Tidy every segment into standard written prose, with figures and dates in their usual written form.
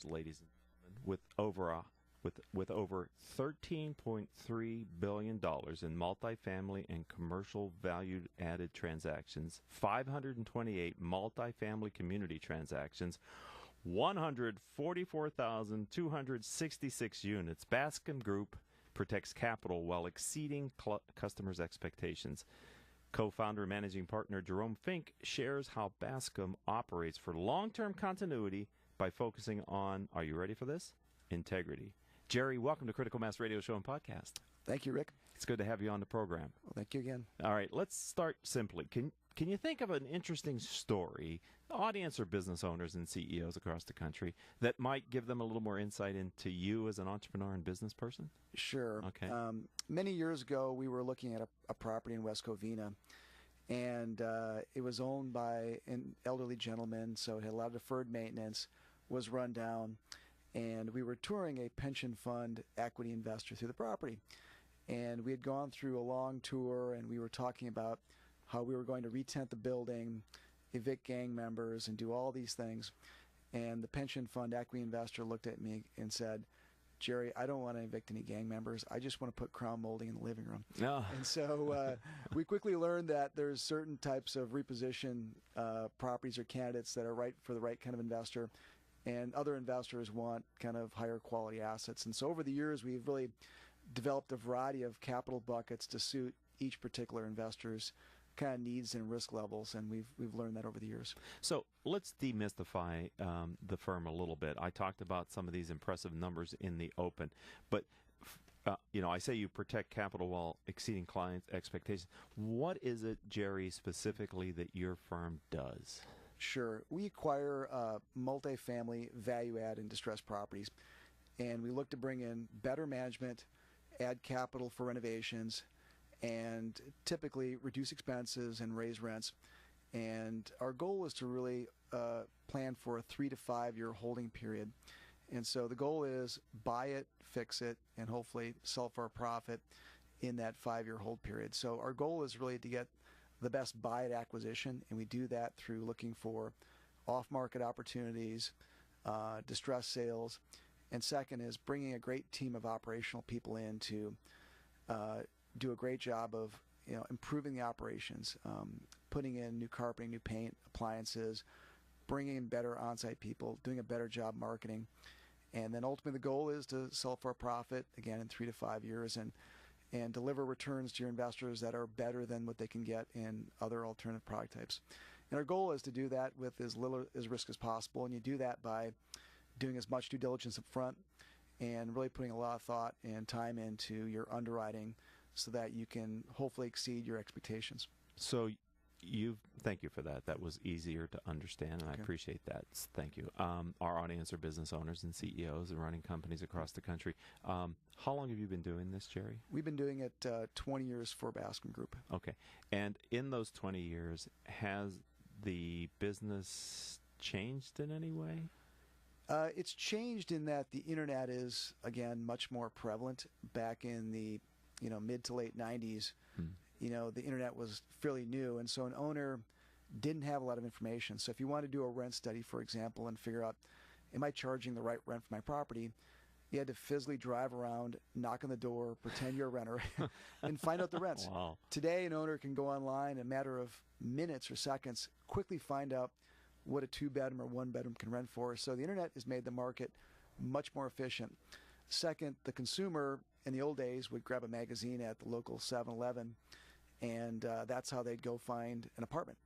years, ladies and gentlemen, with over $13.3 billion in multifamily and commercial value-added transactions, 528 multifamily community transactions, 144,266 units. Bascom Group protects capital while exceeding customers' expectations. Co-founder and managing partner Jerome Fink shares how Bascom operates for long-term continuity by focusing on, are you ready for this? Integrity. Jerry, welcome to Critical Mass Radio Show and Podcast. Thank you, Rick. It's good to have you on the program. Well, thank you again. All right, let's start simply. Can you think of an interesting story, audience or business owners and CEOs across the country, that might give them a little more insight into you as an entrepreneur and business person? Sure. Okay. Many years ago, we were looking at a property in West Covina, and it was owned by an elderly gentleman, so it had a lot of deferred maintenance, was run down, and we were touring a pension fund equity investor through the property. And we had gone through a long tour, and we were talking about how we were going to retent the building, evict gang members, and do all these things. And the pension fund equity investor looked at me and said, Jerry, I don't want to evict any gang members. I just want to put crown molding in the living room. No. And so we quickly learned that there's certain types of reposition properties or candidates that are right for the right kind of investor, and other investors want kind of higher quality assets. And so over the years, we've really developed a variety of capital buckets to suit each particular investor's kind of needs and risk levels, and we've learned that over the years. So let's demystify the firm a little bit. I talked about some of these impressive numbers in the open, but I say you protect capital while exceeding clients' expectations. What is it, Jerry, specifically that your firm does? Sure. We acquire multifamily, value-add, and distressed properties, and we look to bring in better management, add capital for renovations, and typically reduce expenses and raise rents. And our goal is to really plan for a 3 to 5 year holding period. And so the goal is buy it, fix it, and hopefully sell for a profit in that 5-year hold period. So our goal is really to get the best buy it acquisition, and we do that through looking for off-market opportunities, distressed sales, and second is bringing a great team of operational people in to do a great job of improving the operations, putting in new carpeting, new paint, appliances, bringing in better on-site people, doing a better job marketing, and then ultimately the goal is to sell for a profit again in 3 to 5 years and deliver returns to your investors that are better than what they can get in other alternative product types. And our goal is to do that with as little as risk as possible, and you do that by doing as much due diligence up front and really putting a lot of thought and time into your underwriting so that you can hopefully exceed your expectations. So thank you for that. That was easier to understand, and I appreciate that. Thank you. Our audience are business owners and CEOs and running companies across the country. How long have you been doing this, Jerry? We've been doing it 20 years for Bascom Group. Okay. And in those 20 years, has the business changed in any way? It's changed in that the internet is, again, much more prevalent. Back in the mid to late 90s, the internet was fairly new, and so an owner didn't have a lot of information. So if you want to do a rent study, for example, and figure out, am I charging the right rent for my property, you had to physically drive around, knock on the door, pretend you're a renter, and find out the rents. Wow. Today, an owner can go online in a matter of minutes or seconds, quickly find out what a 2-bedroom or 1-bedroom can rent for. So the internet has made the market much more efficient. Second, the consumer in the old days would grab a magazine at the local 7-Eleven, and that's how they'd go find an apartment.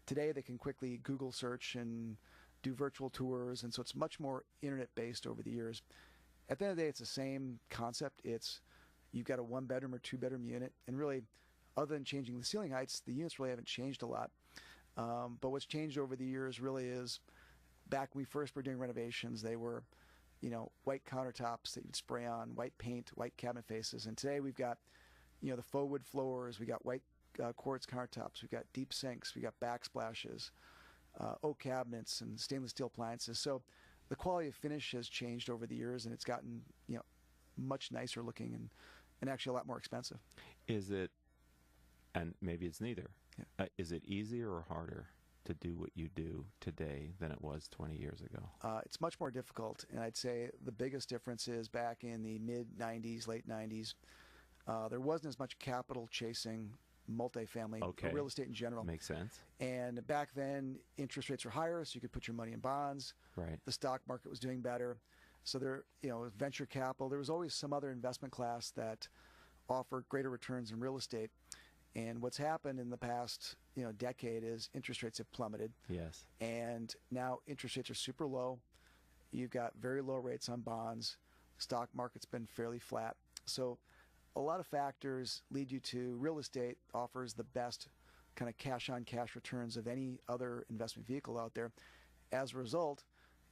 Today, they can quickly Google search and do virtual tours, and so it's much more internet-based over the years. At the end of the day, it's the same concept. You've got a 1-bedroom or 2-bedroom unit, and really, other than changing the ceiling heights, the units really haven't changed a lot. But what's changed over the years really is, back when we first were doing renovations, they were white countertops that you'd spray on, white paint, white cabinet faces. And today we've got, the faux wood floors, we got white quartz countertops, we've got deep sinks, we got backsplashes, oak cabinets, and stainless steel appliances. So the quality of finish has changed over the years, and it's gotten, much nicer looking and actually a lot more expensive. Is it, and maybe it's neither, yeah. Is it easier or harder to do what you do today than it was 20 years ago? It's much more difficult, and I'd say the biggest difference is back in the mid-'90s, late '90s, there wasn't as much capital chasing multifamily or real estate in general. Makes sense. And back then, interest rates were higher, so you could put your money in bonds. Right. The stock market was doing better. So there, venture capital, there was always some other investment class that offered greater returns in real estate. And what's happened in the past, decade is interest rates have plummeted. Yes. And now interest rates are super low. You've got very low rates on bonds. Stock market's been fairly flat. So a lot of factors lead you to real estate offers the best kind of cash-on-cash returns of any other investment vehicle out there. As a result,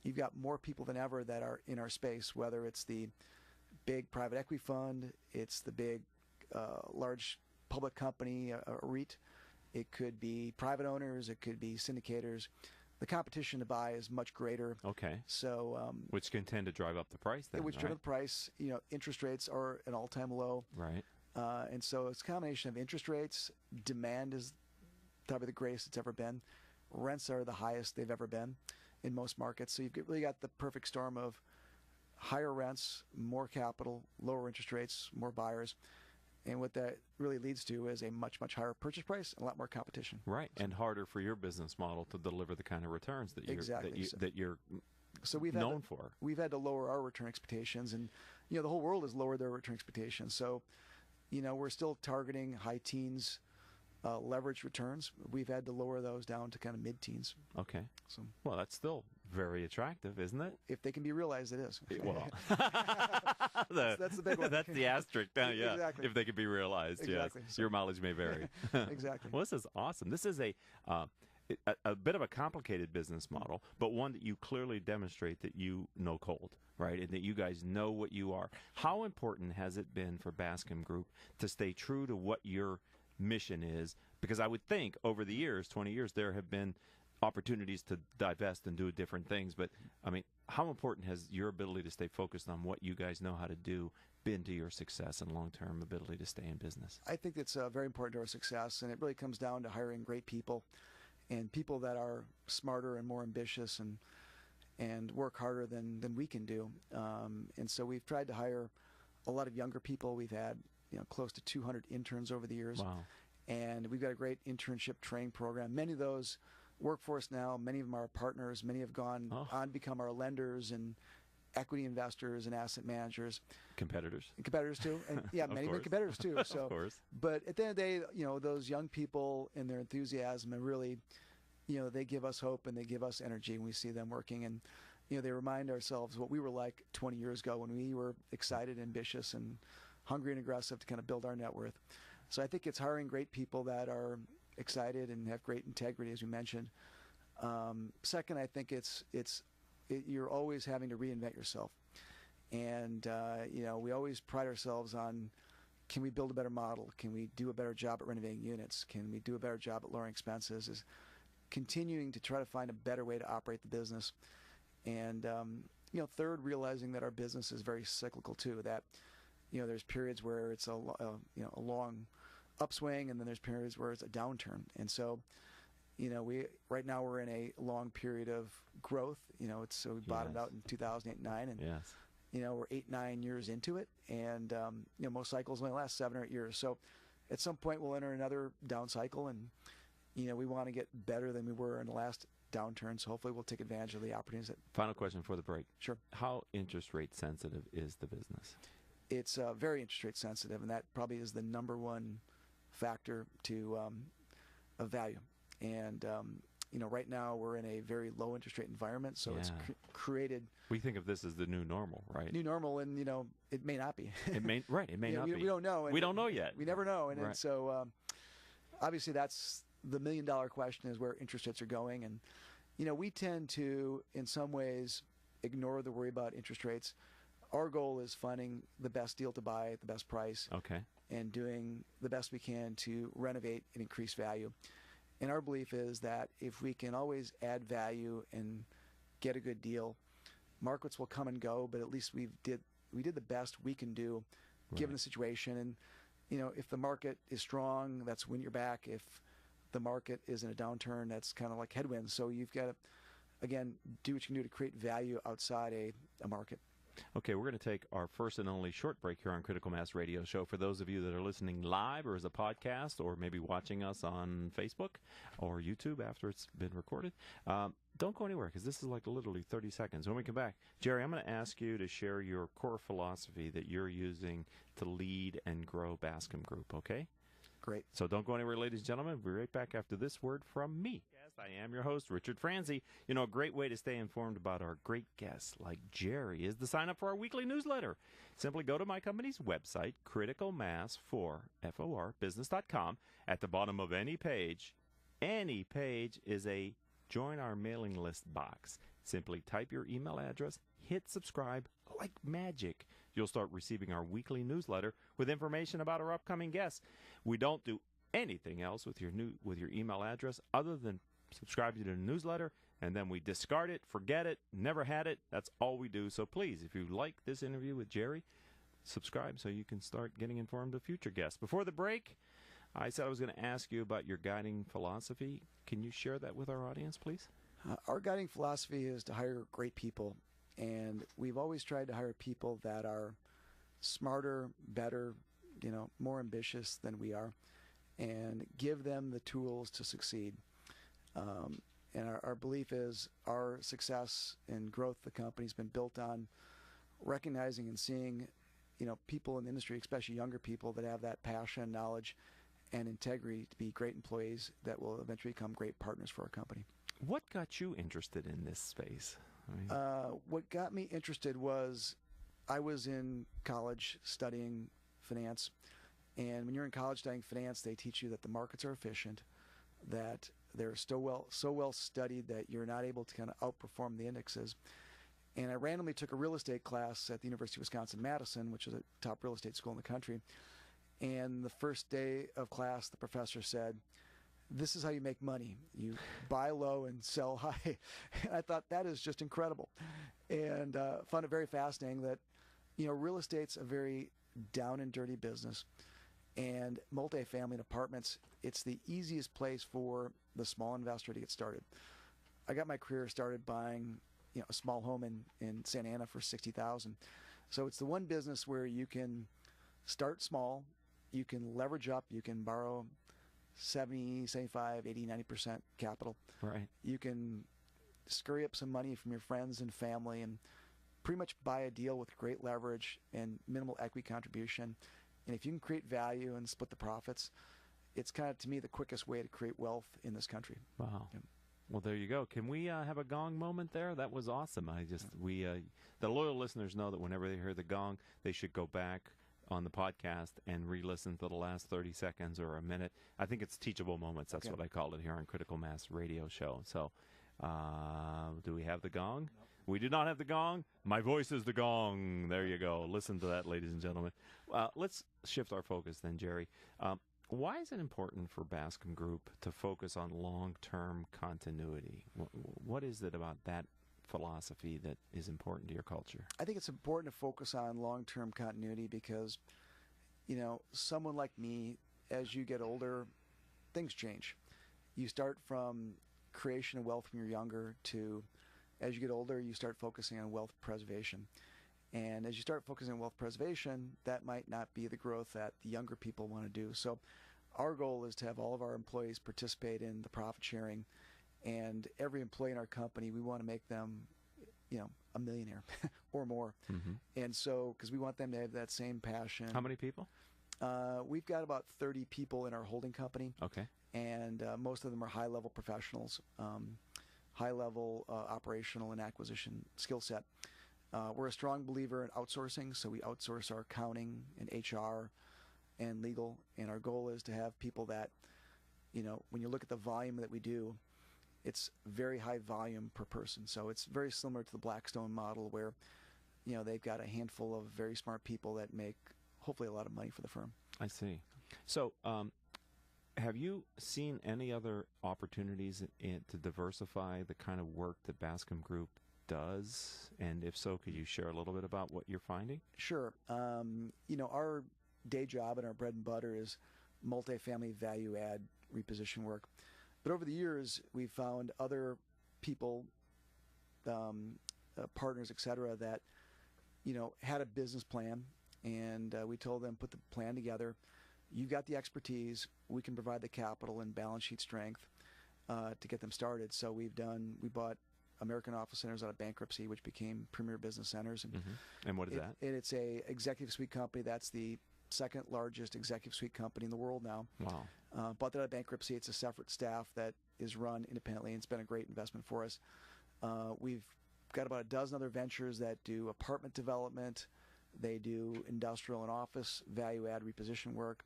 you've got more people than ever that are in our space, whether it's the big private equity fund, it's the big large public company, a REIT, it could be private owners, it could be syndicators. The competition to buy is much greater. Okay. So, which can tend to drive up the price then, which drive up the price. Interest rates are an all-time low. Right. And so it's a combination of interest rates. Demand is probably the greatest it's ever been. Rents are the highest they've ever been in most markets. So you've really got the perfect storm of higher rents, more capital, lower interest rates, more buyers. And what that really leads to is a much, much higher purchase price and a lot more competition. Right, and harder for your business model to deliver the kind of returns that you're known for. We've had to lower our return expectations, and the whole world has lowered their return expectations. So, we're still targeting high teens leverage returns. We've had to lower those down to kind of mid-teens. Okay. So, well, that's still very attractive, isn't it? If they can be realized, it is. Well, that's the big one. That's the asterisk. Yeah. Exactly. If they can be realized, exactly. Yes. So, your mileage may vary. Exactly. Well, this is awesome. This is a bit of a complicated business model, but one that you clearly demonstrate that you know cold, right? And that you guys know what you are. How important has it been for Bascom Group to stay true to what your mission is? Because I would think over the years, 20 years, there have been opportunities to divest and do different things. But, I mean, how important has your ability to stay focused on what you guys know how to do been to your success and long-term ability to stay in business? I think it's very important to our success, and it really comes down to hiring great people and people that are smarter and more ambitious and work harder than we can do. And so we've tried to hire a lot of younger people. We've had close to 200 interns over the years. Wow. And we've got a great internship training program. Many of those work for us now. Many of them are our partners. Many have gone on to become our lenders and equity investors and asset managers. Competitors. Competitors too. And many were competitors too. So, of course. But at the end of the day, those young people and their enthusiasm and really, they give us hope and they give us energy when we see them working. And, they remind ourselves what we were like 20 years ago when we were excited, ambitious, and hungry and aggressive to kind of build our net worth. So I think it's hiring great people that are excited and have great integrity, as we mentioned. Second, I think you're always having to reinvent yourself. And, we always pride ourselves on, can we build a better model? Can we do a better job at renovating units? Can we do a better job at lowering expenses? Is continuing to try to find a better way to operate the business. And, third, realizing that our business is very cyclical too, that there's periods where it's a long upswing, and then there's periods where it's a downturn. And so, right now we're in a long period of growth. We bottomed out in 2008-9, and yes. We're 8-9 years into it, and most cycles only last 7 or 8 years. So, at some point we'll enter another down cycle, and we want to get better than we were in the last downturn. So hopefully we'll take advantage of the opportunities. Final question for the break. Sure. How interest rate sensitive is the business? It's very interest rate sensitive, and that probably is the number one factor to of value. And right now we're in a very low interest rate environment, so it's created. We think of this as the new normal, right? New normal, and it may not be. It may not be. We don't know. We don't know yet. We never know, and, right. and so obviously that's the $1 million question: is where interest rates are going. And we tend to, in some ways, ignore the worry about interest rates. Our goal is finding the best deal to buy at the best price. Okay. And doing the best we can to renovate and increase value. And our belief is that if we can always add value and get a good deal, markets will come and go, but at least we did the best we can do given the situation. And if the market is strong, that's when you're back. If the market is in a downturn that's kind of like headwinds. So you've got to, again, do what you can do to create value outside a market. Okay, we're going to take our first and only short break here on Critical Mass Radio Show. For those of you that are listening live or as a podcast or maybe watching us on Facebook or YouTube after it's been recorded, don't go anywhere because this is like literally 30 seconds. When we come back, Jerry, I'm going to ask you to share your core philosophy that you're using to lead and grow Bascom Group, okay? Great. So don't go anywhere, ladies and gentlemen. We'll be right back after this word from me. I am your host, Richard Franzi. You know, a great way to stay informed about our great guests like Jerry is to sign up for our weekly newsletter. Simply go to my company's website, criticalmass4business.com. At the bottom of any page is a join our mailing list box. Simply type your email address, hit subscribe like magic. You'll start receiving our weekly newsletter with information about our upcoming guests. We don't do anything else with your email address other than subscribe you to the newsletter, and then we discard it, forget it, never had it. That's all we do. So please, if you like this interview with Jerry, subscribe so you can start getting informed of future guests. Before the break, I said I was going to ask you about your guiding philosophy. Can you share that with our audience, please? Our guiding philosophy is to hire great people, and we've always tried to hire people that are smarter, better, more ambitious than we are, and give them the tools to succeed. And our belief is our success and growth of the company has been built on recognizing and seeing, people in the industry, especially younger people, that have that passion, knowledge, and integrity to be great employees that will eventually become great partners for our company. What got you interested in this space? What got me interested was I was in college studying finance, and when you're in college studying finance, they teach you that the markets are efficient, that they're so well studied that you're not able to kind of outperform the indexes. And I randomly took a real estate class at the University of Wisconsin-Madison, which is a top real estate school in the country. And the first day of class, the professor said, "This is how you make money. You buy low and sell high." And I thought, that is just incredible. And found it very fascinating that, real estate's a very down and dirty business. And multifamily and apartments, it's the easiest place for the small investor to get started. I got my career started buying, a small home in Santa Ana for $60,000. So it's the one business where you can start small, you can leverage up, you can borrow 70, 75, 80, 90% capital. Right. You can scurry up some money from your friends and family and pretty much buy a deal with great leverage and minimal equity contribution. And if you can create value and split the profits, it's kind of, to me, the quickest way to create wealth in this country. Wow. Yeah. Well, there you go. Can we have a gong moment there? That was awesome. The loyal listeners know that whenever they hear the gong, they should go back on the podcast and re-listen to the last 30 seconds or a minute. I think it's teachable moments. That's what I called it here on Critical Mass Radio Show. So, do we have the gong? No. We do not have the gong. My voice is the gong. There you go. Listen to that, ladies and gentlemen. Let's shift our focus then, Jerry. Why is it important for Bascom Group to focus on long-term continuity? What is it about that philosophy that is important to your culture? I think it's important to focus on long-term continuity because, someone like me, as you get older, things change. You start from creation of wealth when you're younger to, as you get older, you start focusing on wealth preservation. And as you start focusing on wealth preservation, that might not be the growth that the younger people want to do. So our goal is to have all of our employees participate in the profit sharing. And every employee in our company, we want to make them, a millionaire or more. Mm-hmm. And so, because we want them to have that same passion. How many people? We've got about 30 people in our holding company. Okay. And most of them are high-level professionals, high-level operational and acquisition skill set. We're a strong believer in outsourcing, so we outsource our accounting and HR and legal. And our goal is to have people that, when you look at the volume that we do, it's very high volume per person. So it's very similar to the Blackstone model where, they've got a handful of very smart people that make hopefully a lot of money for the firm. I see. So have you seen any other opportunities to diversify the kind of work that Bascom Group does? And if so, could you share a little bit about what you're finding? Sure. Our day job and our bread and butter is multifamily value add reposition work. But over the years, we've found other people, partners, et cetera, that had a business plan, and we told them, put the plan together. You've got the expertise. We can provide the capital and balance sheet strength to get them started. So we bought American Office Centers out of bankruptcy, which became Premier Business Centers. And what is that? It's a executive suite company. That's the second largest executive suite company in the world now. Wow. Bought that out of bankruptcy. It's a separate staff that is run independently, and it's been a great investment for us. We've got about a dozen other ventures that do apartment development. They do industrial and office value-add reposition work.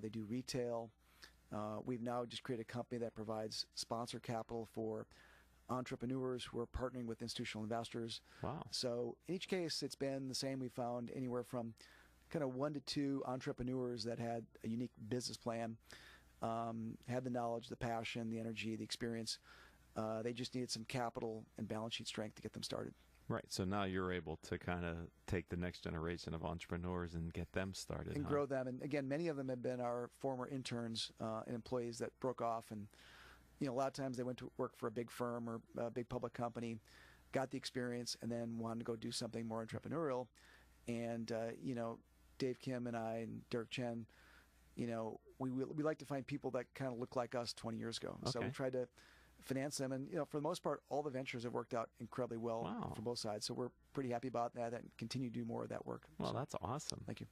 They do retail. We've now just created a company that provides sponsor capital for entrepreneurs who are partnering with institutional investors. Wow. So in each case, it's been the same. We found anywhere from kind of 1 to 2 entrepreneurs that had a unique business plan, had the knowledge, the passion, the energy, the experience. They just needed some capital and balance sheet strength to get them started. Right. So now you're able to kind of take the next generation of entrepreneurs and get them started. And grow them. And again, many of them have been our former interns and employees that broke off. And, a lot of times they went to work for a big firm or a big public company, got the experience, and then wanted to go do something more entrepreneurial. And, Dave Kim and I and Derek Chen, we like to find people that kind of look like us 20 years ago. Okay. So we tried to finance them, and for the most part, all the ventures have worked out incredibly well for both sides. So we're pretty happy about that and continue to do more of that work. Well, so, that's awesome. Thank you.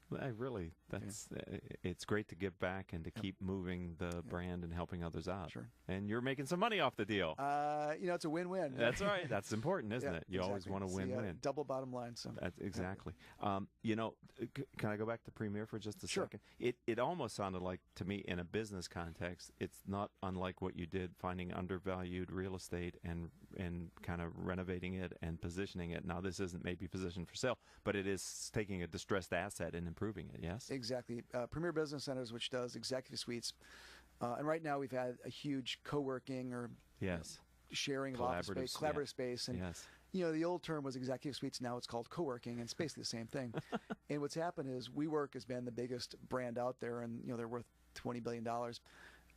It's great to give back and to keep moving the brand and helping others out. Sure. And you're making some money off the deal. It's a win-win. That's right. That's important, isn't it? You always want to win-win. Double bottom line. So that's exactly. Can I go back to Premier for just a Sure. second? It almost sounded like, to me, in a business context, it's not unlike what you did, finding undervalued real estate and kind of renovating it and positioning it. Now, this isn't maybe positioned for sale, but it is taking a distressed asset and improving it, yes? Exactly. Premier Business Centers, which does executive suites. And right now we've had a huge co-working or sharing of office space, collaborative space. And, the old term was executive suites. Now it's called co-working, and it's basically the same thing. And what's happened is WeWork has been the biggest brand out there, and, they're worth $20 billion.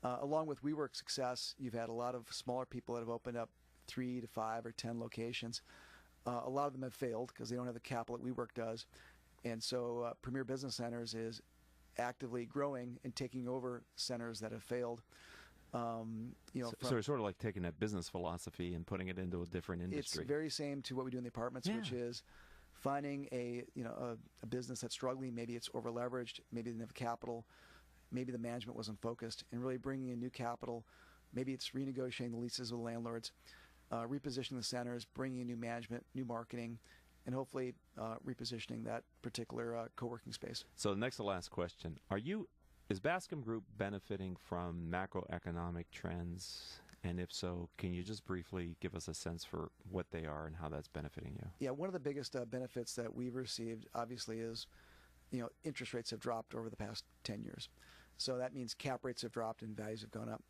Along with WeWork's success, you've had a lot of smaller people that have opened up 3 to 5 or 10 locations. A lot of them have failed because they don't have the capital that WeWork does. And so Premier Business Centers is actively growing and taking over centers that have failed. So it's sort of like taking that business philosophy and putting it into a different industry. It's very same to what we do in the apartments, which is finding a business that's struggling. Maybe it's over leveraged. Maybe they didn't have capital. Maybe the management wasn't focused, and really bringing in new capital. Maybe it's renegotiating the leases with landlords, repositioning the centers, bringing in new management, new marketing, and hopefully repositioning that particular co-working space. So the next to last question, is Bascom Group benefiting from macroeconomic trends? And if so, can you just briefly give us a sense for what they are and how that's benefiting you? Yeah, one of the biggest benefits that we've received, obviously, is interest rates have dropped over the past 10 years. So that means cap rates have dropped and values have gone up.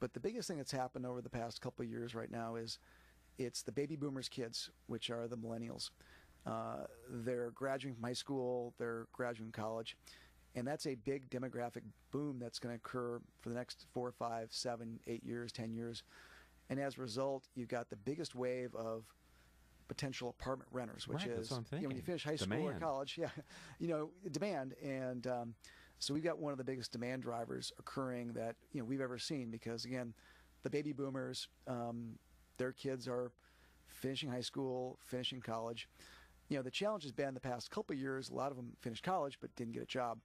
But the biggest thing that's happened over the past couple of years right now is it's the baby boomers kids, which are the millennials. They're graduating from high school, they're graduating college, and that's a big demographic boom that's going to occur for the next 4, 5, 7, 8 years, 10 years. And as a result, you've got the biggest wave of potential apartment renters, which is when you finish high school or college, demand. And so we've got one of the biggest demand drivers occurring that we've ever seen, because again, the baby boomers, their kids are finishing high school, finishing college. The challenge has been the past couple of years, a lot of them finished college but didn't get a job.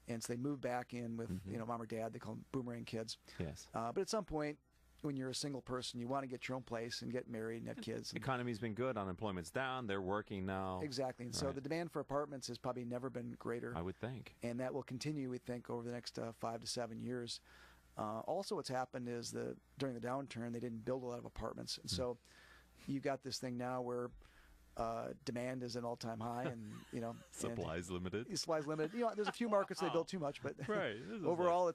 And so they moved back in with mom or dad. They call them boomerang kids. Yes. But at some point, when you're a single person, you want to get your own place and get married and have kids. The economy's been good. Unemployment's down. They're working now. Exactly. And so the demand for apartments has probably never been greater. I would think. And that will continue, we think, over the next 5 to 7 years. Also, what's happened is during the downturn, they didn't build a lot of apartments. And so you've got this thing now where demand is an all-time high, and supply's limited. Supply's limited. There's a few markets they build too much, but right. Overall,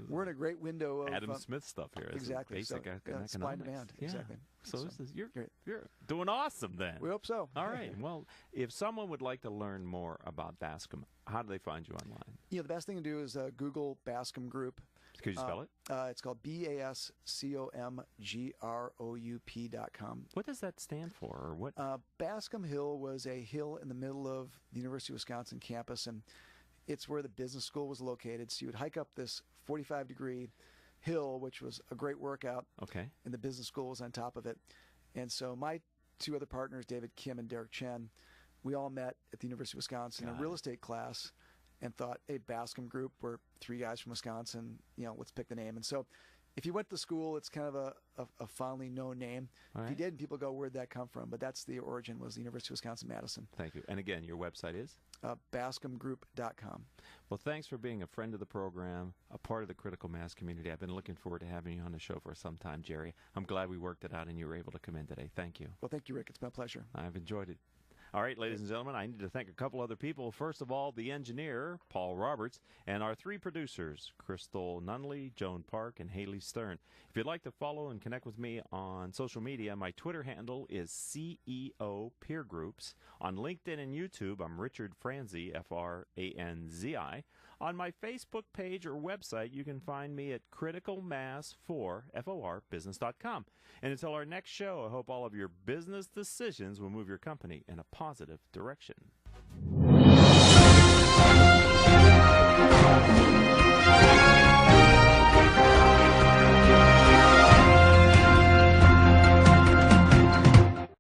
we're in a great window of Adam Smith stuff here. Exactly. Basic economics. Supply and demand. Yeah. Exactly. So you're doing awesome then. We hope so. All right. Well, if someone would like to learn more about Bascom, how do they find you online? The best thing to do is Google Bascom Group. Could you spell it? It's called BASCOMGROUP.com. What does that stand for? Or what? Bascom Hill was a hill in the middle of the University of Wisconsin campus, and it's where the business school was located. So you would hike up this 45-degree hill, which was a great workout. Okay. And the business school was on top of it. And so my two other partners, David Kim and Derek Chen, we all met at the University of Wisconsin in a real estate class and thought, hey, Bascom Group, we're three guys from Wisconsin, let's pick the name. And so if you went to school, it's kind of a fondly known name. All right. If you didn't, people go, where'd that come from? But that's the origin, was the University of Wisconsin-Madison. Thank you. And again, your website is? BascomGroup.com. Well, thanks for being a friend of the program, a part of the critical mass community. I've been looking forward to having you on the show for some time, Jerry. I'm glad we worked it out and you were able to come in today. Thank you. Well, thank you, Rick. It's been a pleasure. I've enjoyed it. All right, ladies and gentlemen, I need to thank a couple other people. First of all, the engineer, Paul Roberts, and our three producers, Crystal Nunley, Joan Park, and Haley Stern. If you'd like to follow and connect with me on social media, my Twitter handle is CEO Peer Groups. On LinkedIn and YouTube, I'm Richard Franzi, Franzi. On my Facebook page or website, you can find me at criticalmass4business.com. And until our next show, I hope all of your business decisions will move your company in a positive direction.